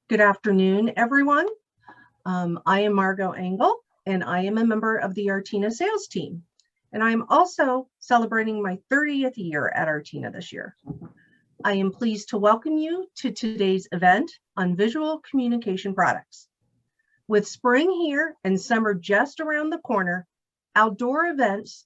Good afternoon, everyone. I am Margot Engel, and I am a member of the Artina sales team. And I'm also celebrating my 30th year at Artina this year. I am pleased to welcome you to today's event on visual communication products. With spring here and summer just around the corner, outdoor events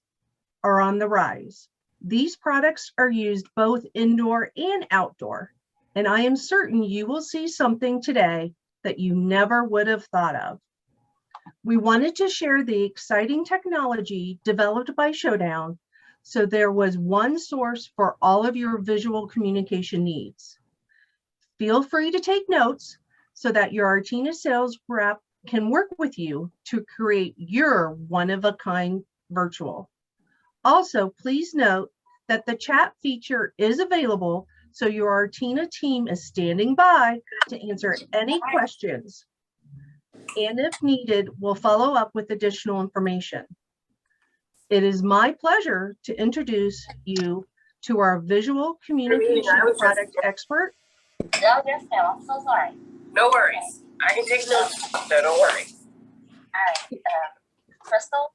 are on the rise. These products are used both indoor and outdoor, and I am certain you will see something today that you never would have thought of. We wanted to share the exciting technology developed by Showdown, so there was one source for all of your visual communication needs. Feel free to take notes so that your Artina sales rep can work with you to create your one-of-a-kind virtual. Also, please note that the chat feature is available, so your Artina team is standing by to answer any questions. And if needed, we'll follow up with additional information. It is my pleasure to introduce you to our visual communication product expert. No, yes, ma'am. I'm so sorry. No worries. I can take notes, so don't worry. All right. Crystal?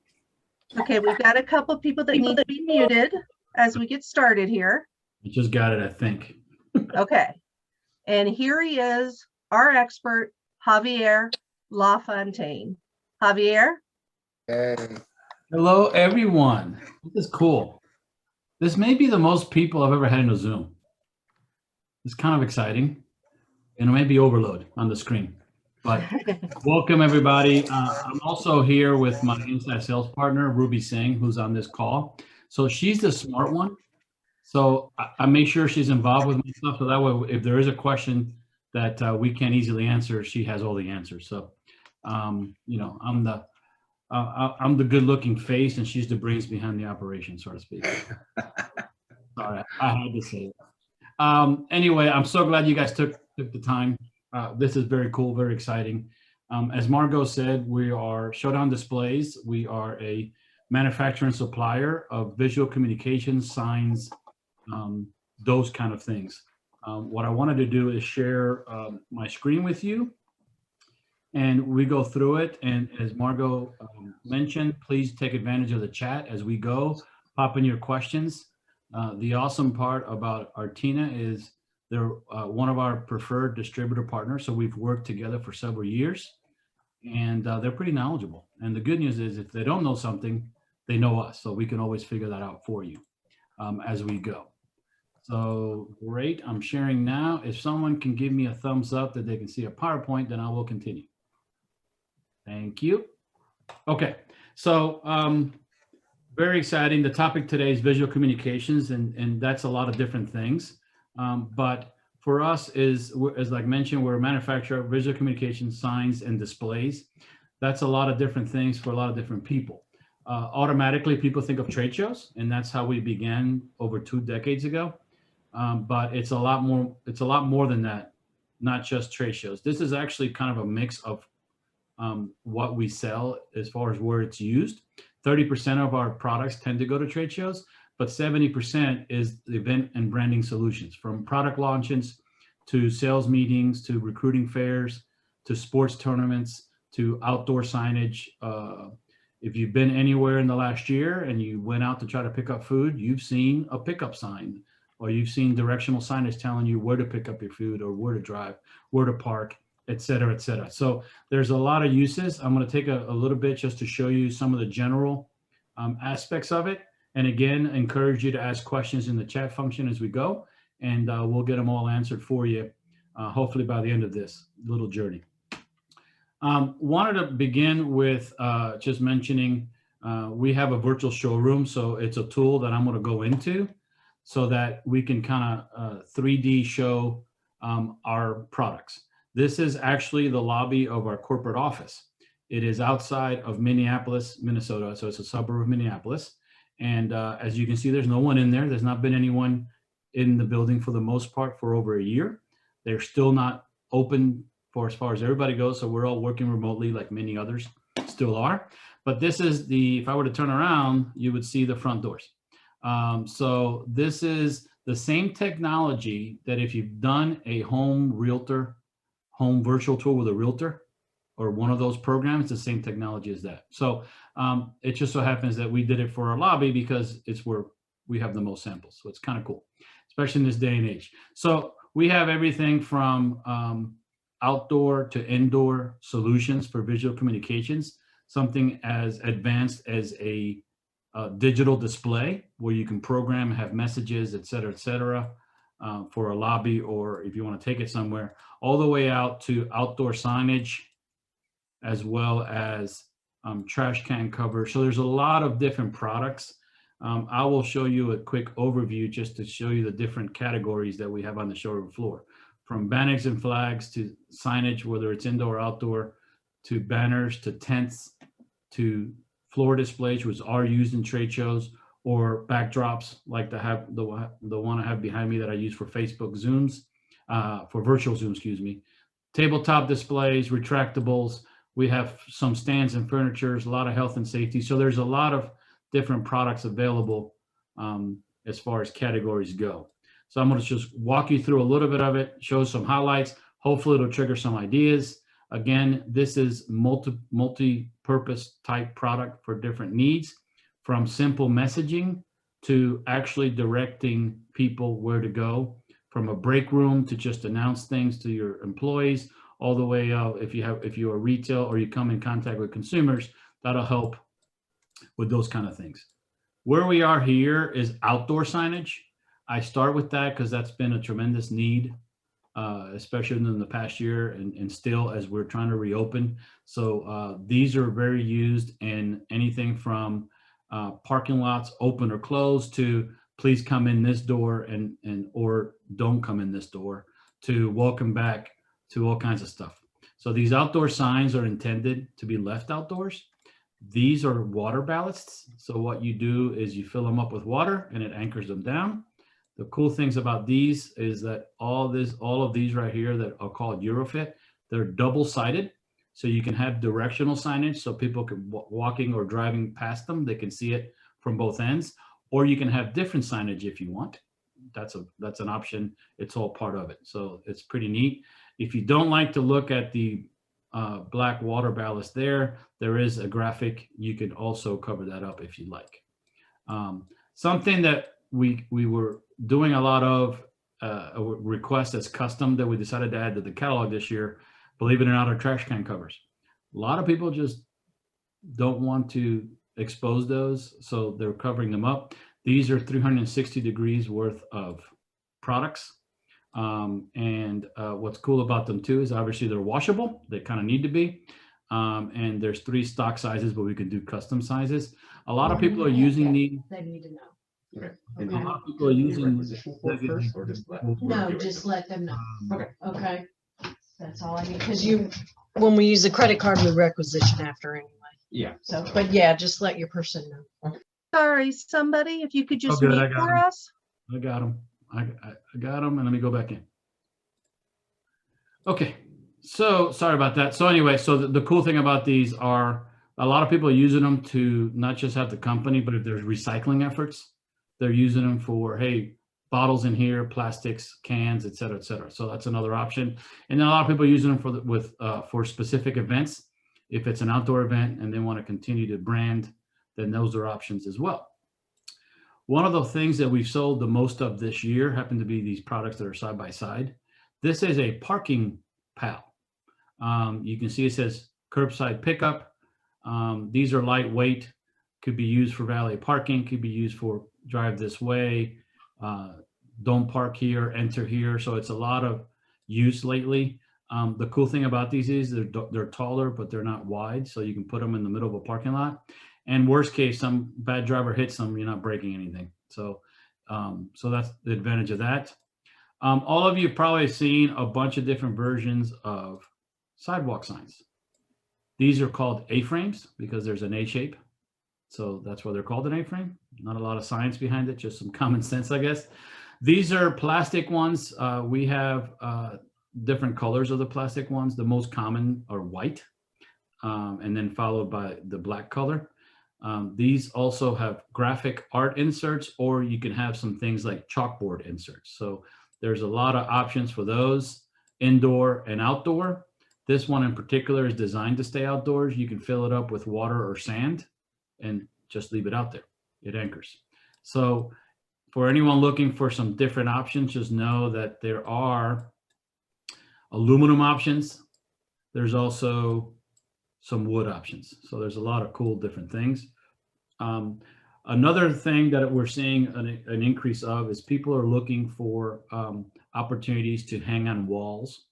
Okay, we've got a couple people that need to be muted as we get started here. I just got it, I think. Okay. And here he is, our expert, Javier LaFontaine. Javier? Hey. Hello, everyone. This is cool. This may be the most people I've ever had in a Zoom. It's kind of exciting, and it may be overload on the screen. But welcome, everybody. I'm also here with my inside sales partner, Ruby Singh, who's on this call. So she's the smart one. So I make sure she's involved with my stuff. So that way, if there is a question that we can't easily answer, she has all the answers. So, you know, I'm the good-looking face, and she's the brains behind the operation, so to speak. Sorry, I had to say it. Anyway, I'm so glad you guys took the time. This is very cool, very exciting. As Margot said, we are Showdown Displays. We are a manufacturer and supplier of visual communication signs, those kind of things. What I wanted to do is share my screen with you, and we go through it. And as Margot mentioned, please take advantage of the chat as we go. Pop in your questions. The awesome part about Artina is they're one of our preferred distributor partners. So we've worked together for several years, and they're pretty knowledgeable. And the good news is if they don't know something, they know us. So we can always figure that out for you as we go. So great, I'm sharing now. If someone can give me a thumbs up that they can see a PowerPoint, then I will continue. Thank you. Okay, so very exciting. The topic today is visual communications, and that's a lot of different things. But for us is, as like mentioned, we're a manufacturer of visual communication signs and displays. That's a lot of different things for a lot of different people. Automatically, people think of trade shows, and that's how we began over 2 decades ago. But it's a lot more. It's a lot more than that. Not just trade shows. This is actually kind of a mix of what we sell as far as where it's used. 30% of our products tend to go to trade shows, but 70% is event and branding solutions, from product launches to sales meetings to recruiting fairs to sports tournaments to outdoor signage. If you've been anywhere in the last year and you went out to try to pick up food, you've seen a pickup sign, or you've seen directional signage telling you where to pick up your food or where to drive, where to park, et cetera, et cetera. So there's a lot of uses. I'm going to take a little bit just to show you some of the general aspects of it. And again, encourage you to ask questions in the chat function as we go, and we'll get them all answered for you, hopefully by the end of this little journey. Wanted to begin with just mentioning we have a virtual showroom, so it's a tool that I'm going to go into so that we can kind of 3D show our products. This is actually the lobby of our corporate office. It is outside of Minneapolis, Minnesota, so it's a suburb of Minneapolis. And as you can see, there's no one in there. There's not been anyone in the building for the most part for over a year. They're still not open for as far as everybody goes, so we're all working remotely like many others still are. But this is the, if I were to turn around, you would see the front doors. So this is the same technology that if you've done a home realtor home virtual tour with a realtor or one of those programs, the same technology as that. So it just so happens that we did it for our lobby because it's where we have the most samples. So it's kind of cool, especially in this day and age. So we have everything from outdoor to indoor solutions for visual communications, something as advanced as a digital display where you can program, have messages, et cetera, for a lobby, or if you want to take it somewhere, all the way out to outdoor signage, as well as trash can covers. So there's a lot of different products. I will show you a quick overview just to show you the different categories that we have on the showroom floor, from banners and flags to signage, whether it's indoor or outdoor, to banners, to tents, to floor displays, which are used in trade shows, or backdrops like the one I have behind me that I use for Facebook Zooms, for virtual Zoom, excuse me. Tabletop displays, retractables. We have some stands and furnitures, a lot of health and safety. So there's a lot of different products available as far as categories go. So I'm going to just walk you through a little bit of it, show some highlights. Hopefully it'll trigger some ideas. Again, this is multi-purpose type product for different needs, from simple messaging to actually directing people where to go, from a break room to just announce things to your employees, all the way out if you're a retail or you come in contact with consumers, that'll help with those kind of things. Where we are here is outdoor signage. I start with that because that's been a tremendous need, especially in the past year and still as we're trying to reopen. So these are very used in anything from parking lots, open or closed, to please come in this door and or don't come in this door, to welcome back, to all kinds of stuff. So these outdoor signs are intended to be left outdoors. These are water ballasts. So what you do is you fill them up with water and it anchors them down. The cool things about these is that all of these right here that are called Eurofit, they're double-sided. So you can have directional signage so people can walking or driving past them, they can see it from both ends. Or you can have different signage if you want. That's an option. It's all part of it. So it's pretty neat. If you don't like to look at the black water ballast there is a graphic. You can also cover that up if you like. Something that we were doing a lot of a request as custom that we decided to add to the catalog this year, believe it or not, are trash can covers. A lot of people just don't want to expose those, so they're covering them up. These are 360 degrees worth of products. What's cool about them too is obviously they're washable. They kind of need to be. And there's 3 stock sizes, but we can do custom sizes. A lot of people are using these. They need to know. Okay. Okay. A lot of people are using First or just let? No, just let them know. Okay. Okay. That's all I need, because when we use a credit card, we requisition after anyway. Yeah. So, but yeah, just let your person know. Sorry, somebody, if you could just good, I mute got for him. us. I got them. I got them, and let me go back in. Okay, so sorry about that. So anyway, so the cool thing about these are a lot of people are using them to not just have the company, but if there's recycling efforts, they're using them for, hey, bottles in here, plastics, cans, et cetera, et cetera. So that's another option. And then a lot of people are using them for specific events. If it's an outdoor event and they want to continue to brand, then those are options as well. One of the things that we've sold the most of this year happen to be these products that are side by side. This is a parking pal. You can see it says curbside pickup. These are lightweight, could be used for valet parking, could be used for drive this way, don't park here, enter here. So it's a lot of use lately. The cool thing about these is they're taller, but they're not wide. So you can put them in the middle of a parking lot. And worst case, some bad driver hits them, you're not breaking anything. So, so that's the advantage of that. All of you have probably seen a bunch of different versions of sidewalk signs. These are called A-frames because there's an A shape. So that's why they're called an A-frame. Not a lot of science behind it, just some common sense, I guess. These are plastic ones. We have different colors of the plastic ones. The most common are white, and then followed by the black color. These also have graphic art inserts, or you can have some things like chalkboard inserts. So there's a lot of options for those. indoor and outdoor. This one in particular is designed to stay outdoors. You can fill it up with water or sand and just leave it out there. It anchors. So for anyone looking for some different options, just know that there are aluminum options. There's also some wood options. So there's a lot of cool different things. Another thing that we're seeing an increase of is people are looking for opportunities to hang on walls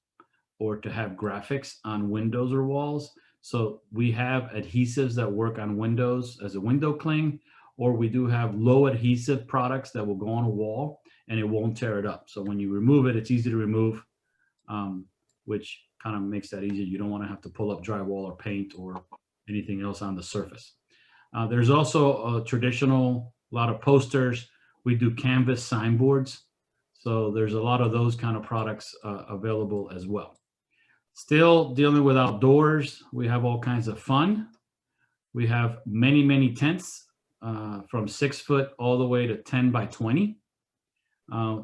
or to have graphics on windows or walls. So we have adhesives that work on windows as a window cling, or we do have low adhesive products that will go on a wall and it won't tear it up. So when you remove it, it's easy to remove, which kind of makes that easy. You don't want to have to pull up drywall or paint or anything else on the surface. There's also a lot of posters. We do canvas signboards. So there's a lot of those kind of products available as well. Still dealing with outdoors, we have all kinds of fun. We have many, many tents from 6 foot all the way to 10 by 20.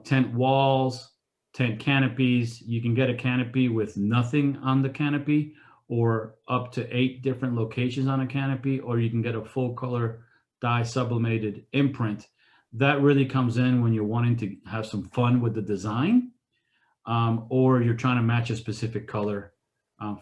Tent walls, tent canopies. You can get a canopy with nothing on the canopy, or up to 8 different locations on a canopy, or you can get a full color dye sublimated imprint. That really comes in when you're wanting to have some fun with the design, or you're trying to match a specific color.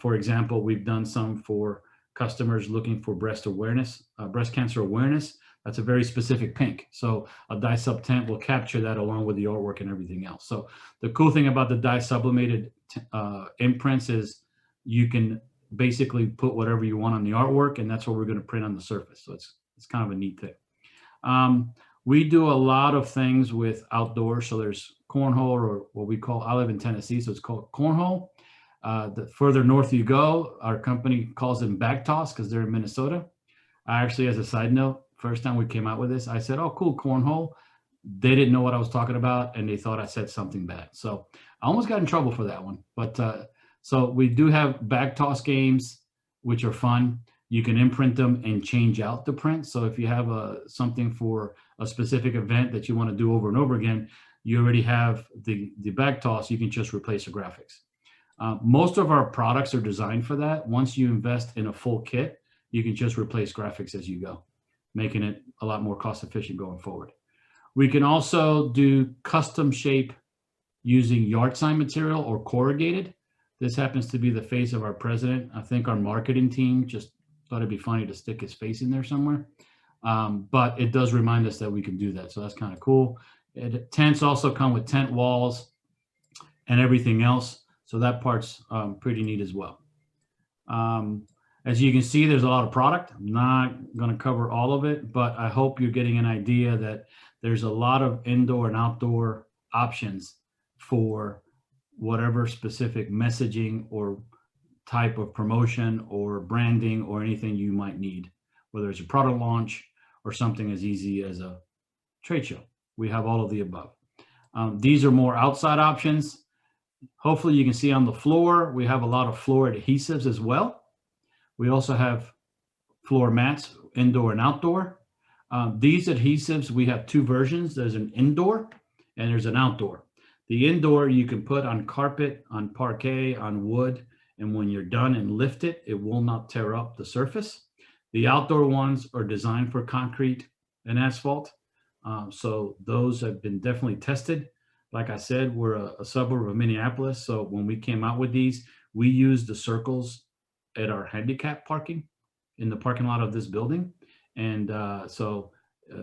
For example, we've done some for customers looking for breast cancer awareness. That's a very specific pink. So a dye sub tent will capture that along with the artwork and everything else. So the cool thing about the dye sublimated imprints is you can basically put whatever you want on the artwork, and that's what we're going to print on the surface. So it's kind of a neat thing. We do a lot of things with outdoors. So there's cornhole, or what we call, I live in Tennessee, so it's called cornhole. The further north you go, our company calls them bag toss because they're in Minnesota. I actually, as a side note, first time we came out with this, I said, oh, cool, cornhole. They didn't know what I was talking about, and they thought I said something bad. So I almost got in trouble for that one. But so we do have bag toss games, which are fun. You can imprint them and change out the print. So if you have something for a specific event that you want to do over and over again, you already have the bag toss. You can just replace the graphics. Most of our products are designed for that. Once you invest in a full kit, you can just replace graphics as you go, making it a lot more cost efficient going forward. We can also do custom shape using yard sign material or corrugated. This happens to be the face of our president. I think our marketing team just thought it'd be funny to stick his face in there somewhere. But it does remind us that we can do that. So that's kind of cool. Tents also come with tent walls and everything else. So that part's pretty neat as well. As you can see, there's a lot of product. I'm not going to cover all of it, but I hope you're getting an idea that there's a lot of indoor and outdoor options for whatever specific messaging or type of promotion or branding or anything you might need, whether it's a product launch or something as easy as a trade show. We have all of the above. These are more outside options. Hopefully you can see on the floor, we have a lot of floor adhesives as well. We also have floor mats, indoor and outdoor. These adhesives, we have 2 versions. There's an indoor and there's an outdoor. The indoor you can put on carpet, on parquet, on wood, and when you're done and lift it, it will not tear up the surface. The outdoor ones are designed for concrete and asphalt. So those have been definitely tested. Like I said, we're a suburb of Minneapolis. So when we came out with these, we used the circles at our handicap parking in the parking lot of this building. And so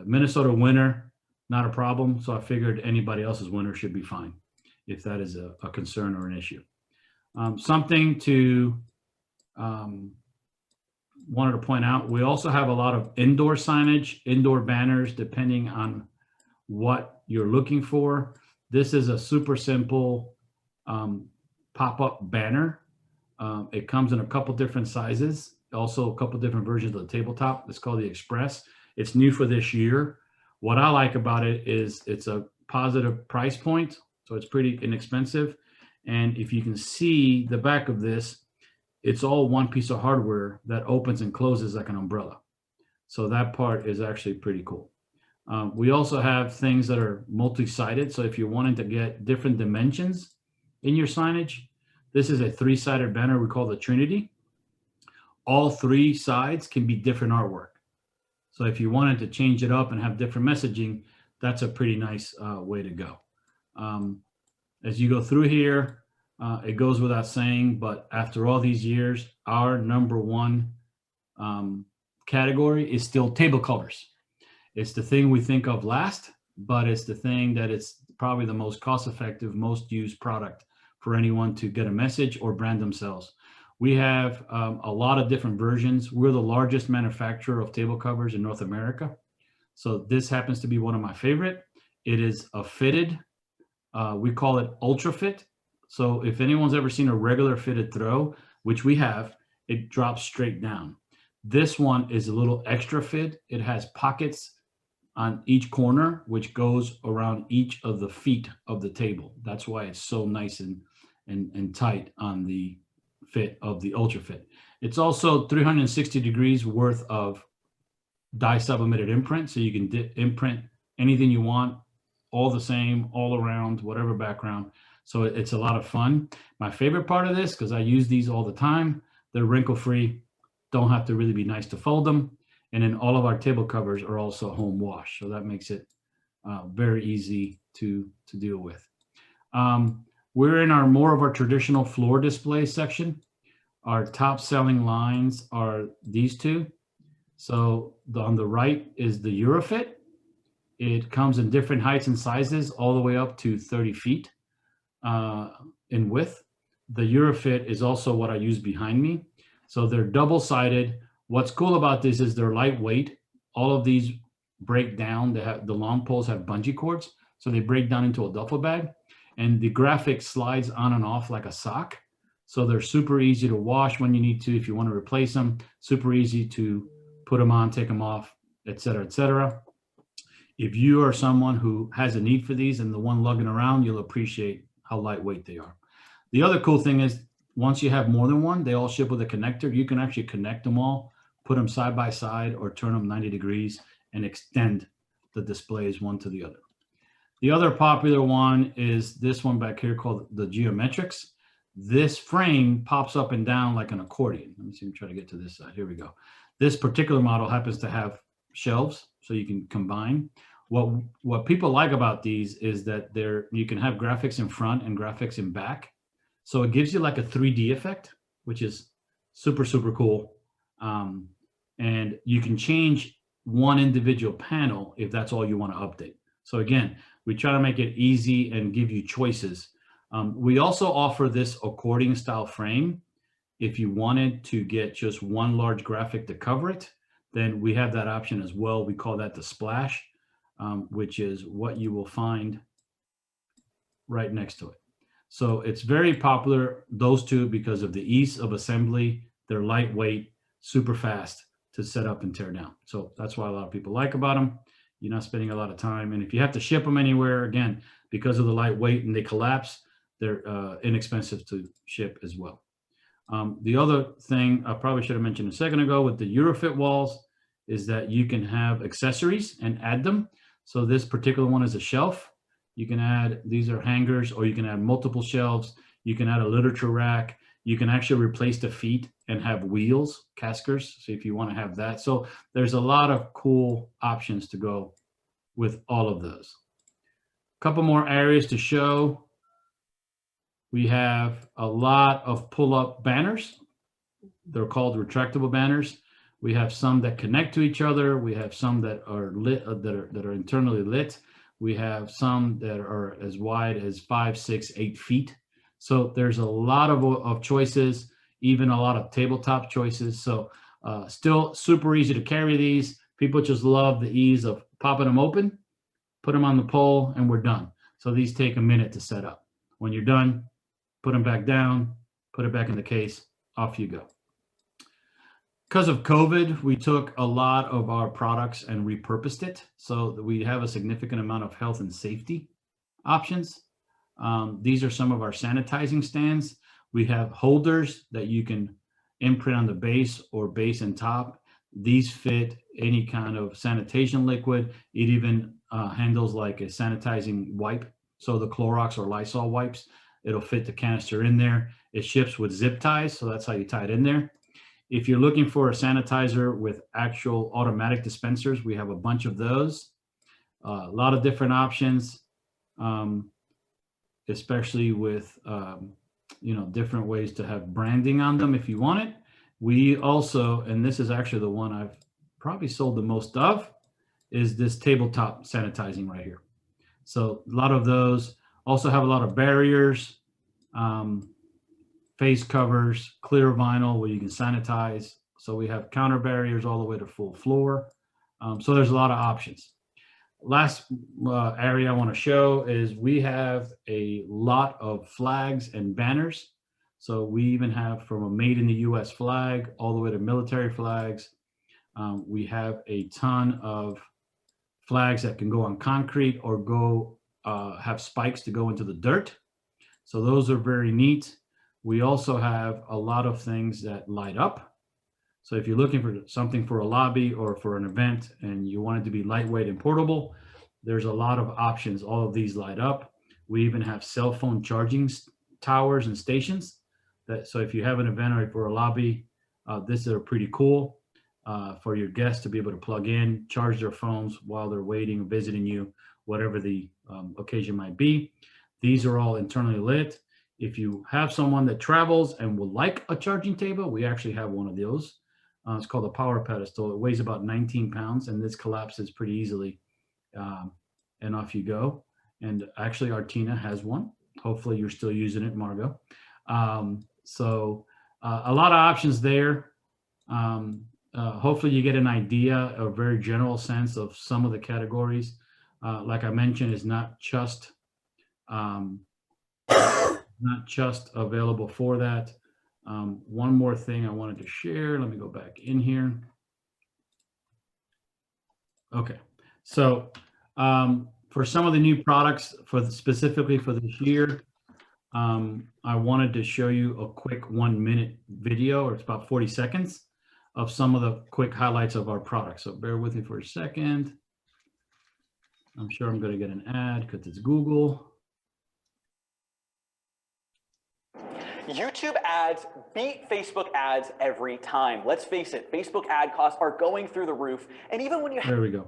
Minnesota winter, not a problem. So I figured anybody else's winter should be fine if that is a concern or an issue. Something to wanted to point out, we also have a lot of indoor signage, indoor banners, depending on what you're looking for. This is a super simple pop-up banner. It comes in a couple different sizes, also a couple different versions of the tabletop. It's called the Express. It's new for this year. What I like about it is it's a positive price point, so it's pretty inexpensive. And if you can see the back of this, it's all one piece of hardware that opens and closes like an umbrella. So that part is actually pretty cool. We also have things that are multi-sided. So if you're wanting to get different dimensions in your signage, This is a 3-sided banner we call the Trinity. All 3 sides can be different artwork. So if you wanted to change it up and have different messaging, that's a pretty nice way to go. As you go through here, it goes without saying, but after all these years, our #1 category is still table covers. It's the thing we think of last, but it's the thing that it's probably the most cost-effective, most used product for anyone to get a message or brand themselves. We have a lot of different versions. We're the largest manufacturer of table covers in North America. So this happens to be one of my favorite. It is a fitted, we call it ultra fit. So if anyone's ever seen a regular fitted throw, which we have, it drops straight down. This one is a little extra fit. It has pockets on each corner, which goes around each of the feet of the table. That's why it's so nice and tight on the fit of the ultra fit. It's also 360 degrees worth of dye sublimated imprint. So you can imprint anything you want, all the same, all around, whatever background. So it's a lot of fun. My favorite part of this, because I use these all the time, they're wrinkle free, don't have to really be nice to fold them. And then all of our table covers are also home wash. So that makes it very easy to deal with. We're in more of our traditional floor display section. Our top selling lines are these 2. So on the right is the Eurofit. It comes in different heights and sizes, all the way up to 30 feet in width. The Eurofit is also what I use behind me. So they're double-sided. What's cool about this is they're lightweight. All of these break down. The long poles have bungee cords, so they break down into a duffel bag. And the graphic slides on and off like a sock. So they're super easy to wash when you need to, if you want to replace them, super easy to put them on, take them off, et cetera, et cetera. If you are someone who has a need for these and the one lugging around, you'll appreciate how lightweight they are. The other cool thing is once you have more than one, they all ship with a connector. You can actually connect them all, put them side by side or turn them 90 degrees and extend the displays one to the other. The other popular one is this one back here called the Geometrics. This frame pops up and down like an accordion. Let me see, try to get to this side. Here we go. This particular model happens to have shelves, so you can combine. What people like about these is that you can have graphics in front and graphics in back. So it gives you like a 3D effect, which is super, super cool. And you can change one individual panel if that's all you want to update. So again, we try to make it easy and give you choices. We also offer this accordion style frame. If you wanted to get just one large graphic to cover it, then we have that option as well. We call that the splash, which is what you will find right next to it. So it's very popular, those two, because of the ease of assembly. They're lightweight, super fast to set up and tear down. So that's why a lot of people like about them. You're not spending a lot of time. And if you have to ship them anywhere, again, because of the lightweight and they collapse, they're inexpensive to ship as well. The other thing I probably should have mentioned a second ago with the Eurofit walls is that you can have accessories and add them. So this particular one is a shelf. You can add, these are hangers, or you can add multiple shelves. You can add a literature rack. You can actually replace the feet and have wheels, caskers. So if you want to have that. So there's a lot of cool options to go with all of those. A couple more areas to show. We have a lot of pull-up banners. They're called retractable banners. We have some that connect to each other. We have some that are lit, that are internally lit. We have some that are as wide as 5, 6, 8 feet. So there's a lot of choices, even a lot of tabletop choices. So still super easy to carry these. People just love the ease of popping them open, put them on the pole, and we're done. So these take a minute to set up. When you're done, put them back down, put it back in the case, off you go. Because of COVID, we took a lot of our products and repurposed it so that we have a significant amount of health and safety options. These are some of our sanitizing stands. We have holders that you can imprint on the base or base and top. These fit any kind of sanitation liquid. It even handles like a sanitizing wipe. So the Clorox or Lysol wipes. It'll fit the canister in there. It ships with zip ties, so that's how you tie it in there. If you're looking for a sanitizer with actual automatic dispensers, we have a bunch of those. A lot of different options, especially with different ways to have branding on them if you want it. We also, and this is actually the one I've probably sold the most of, is this tabletop sanitizing right here. So a lot of those also have a lot of barriers, face covers, clear vinyl where you can sanitize. So we have counter barriers all the way to full floor. So there's a lot of options. Last area I want to show is we have a lot of flags and banners. So we even have from a made in the US flag all the way to military flags. We have a ton of flags that can go on concrete or go have spikes to go into the dirt. So those are very neat. We also have a lot of things that light up. So if you're looking for something for a lobby or for an event and you want it to be lightweight and portable, there's a lot of options. All of these light up. We even have cell phone charging towers and stations. So if you have an event or for a lobby, this are pretty cool for your guests to be able to plug in, charge their phones while they're waiting or visiting you, whatever the occasion might be. These are all internally lit. If you have someone that travels and would like a charging table, we actually have one of those. It's called a power pedestal. It weighs about 19 pounds and this collapses pretty easily. And off you go. And actually Artina has one. Hopefully you're still using it, Margot. So a lot of options there. Hopefully you get an idea, a very general sense of some of the categories. Like I mentioned, is not just available for that. One more thing I wanted to share. Let me go back in here. Okay, so for some of the new products specifically for this year, I wanted to show you a quick 1-minute video, or it's about 40 seconds, of some of the quick highlights of our products. So bear with me for a second. I'm sure I'm going to get an ad because it's Google. YouTube ads beat Facebook ads every time. Let's face it, Facebook ad costs are going through the roof. And even when you There we go.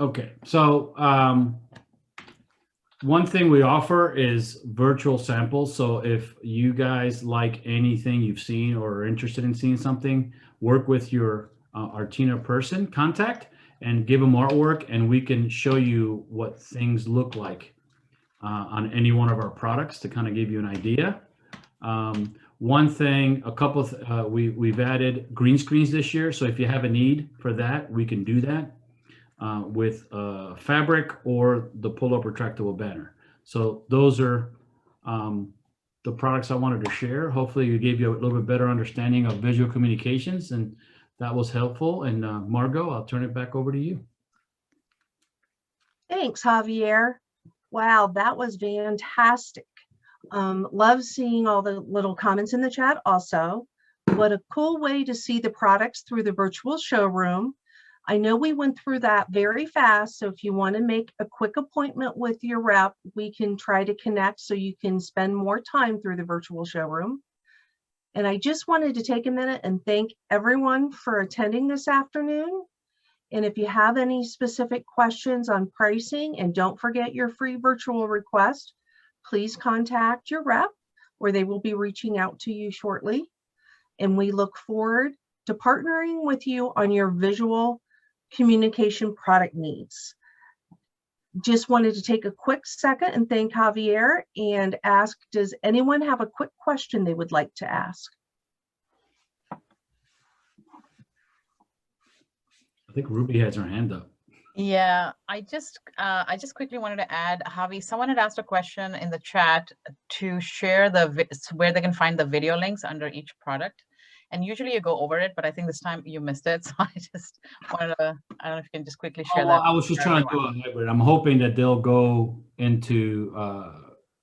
Okay, so one thing we offer is virtual samples. So if you guys like anything you've seen or are interested in seeing something, work with your Artina person contact and give them artwork, and we can show you what things look like on any one of our products to kind of give you an idea. One thing, we've added green screens this year. So if you have a need for that, we can do that. With fabric or the pull-up retractable banner. So those are the products I wanted to share. Hopefully it gave you a little bit better understanding of visual communications, and that was helpful. And Margot, I'll turn it back over to you. Thanks, Javier. Wow, that was fantastic. Love seeing all the little comments in the chat also. What a cool way to see the products through the virtual showroom. I know we went through that very fast, so if you want to make a quick appointment with your rep, we can try to connect so you can spend more time through the virtual showroom. And I just wanted to take a minute and thank everyone for attending this afternoon. And if you have any specific questions on pricing, and don't forget your free virtual request, please contact your rep, or they will be reaching out to you shortly. And we look forward to partnering with you on your visual communication product needs. Just wanted to take a quick second and thank Javier and ask, does anyone have a quick question they would like to ask? I think Ruby has her hand up. Yeah, I just quickly wanted to add, Javi, someone had asked a question in the chat to share where they can find the video links under each product. And usually you go over it, but I think this time you missed it. So I just wanted to, I don't know if you can just quickly share that. I was just trying to do a hybrid. I'm hoping that they'll go into,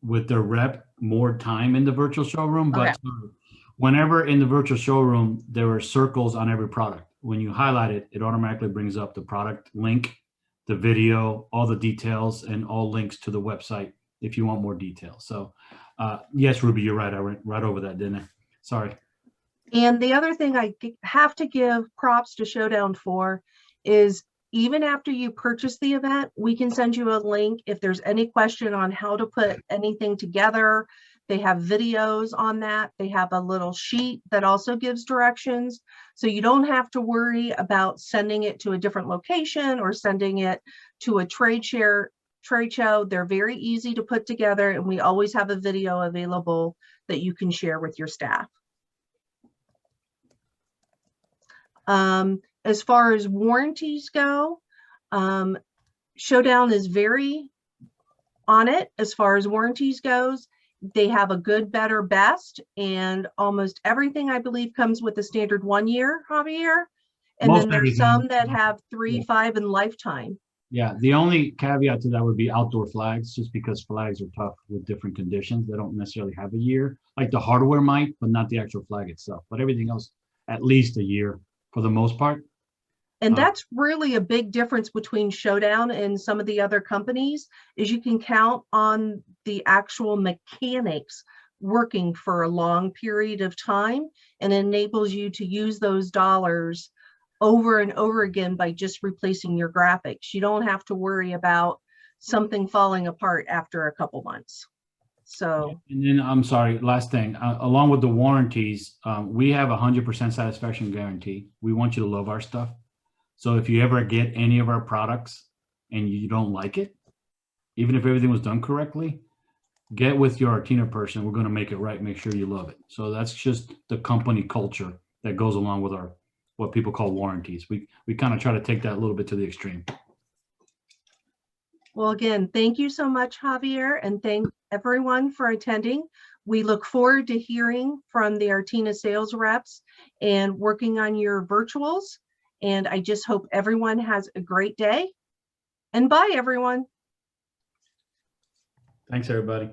with their rep, more time in the virtual showroom. But Okay. whenever in the virtual showroom, there are circles on every product. When you highlight it, it automatically brings up the product link, the video, all the details, and all links to the website if you want more details. So yes, Ruby, you're right. I went right over that, didn't I? Sorry. And the other thing I have to give props to Showdown for is, even after you purchase the event, we can send you a link if there's any question on how to put anything together. They have videos on that. They have a little sheet that also gives directions. So you don't have to worry about sending it to a different location or sending it to a trade show. They're very easy to put together, and we always have a video available that you can share with your staff. As far as warranties go, Showdown is very on it as far as warranties goes. They have a good, better, best, and almost everything, I believe, comes with a standard 1 year, Javier. And Most then there's everything. some that have 3, Yeah. 5, and lifetime. Yeah, the only caveat to that would be outdoor flags, just because flags are tough with different conditions. They don't necessarily have a year. Like the hardware might, but not the actual flag itself. But everything else, at least a year for the most part. And that's really a big difference between Showdown and some of the other companies, is you can count on the actual mechanics working for a long period of time, and enables you to use those dollars over and over again by just replacing your graphics. You don't have to worry about something falling apart after a couple months. So, And then, I'm sorry, last thing, along with the warranties, we have 100% satisfaction guarantee. We want you to love our stuff. So if you ever get any of our products and you don't like it, even if everything was done correctly, get with your Artina person. We're going to make it right. Make sure you love it. So that's just the company culture that goes along with our, what people call warranties. We kind of try to take that a little bit to the extreme. well, again, thank you so much, Javier, and thank everyone for attending. We look forward to hearing from the Artina sales reps and working on your virtuals. And I just hope everyone has a great day. And bye, everyone. Thanks, everybody.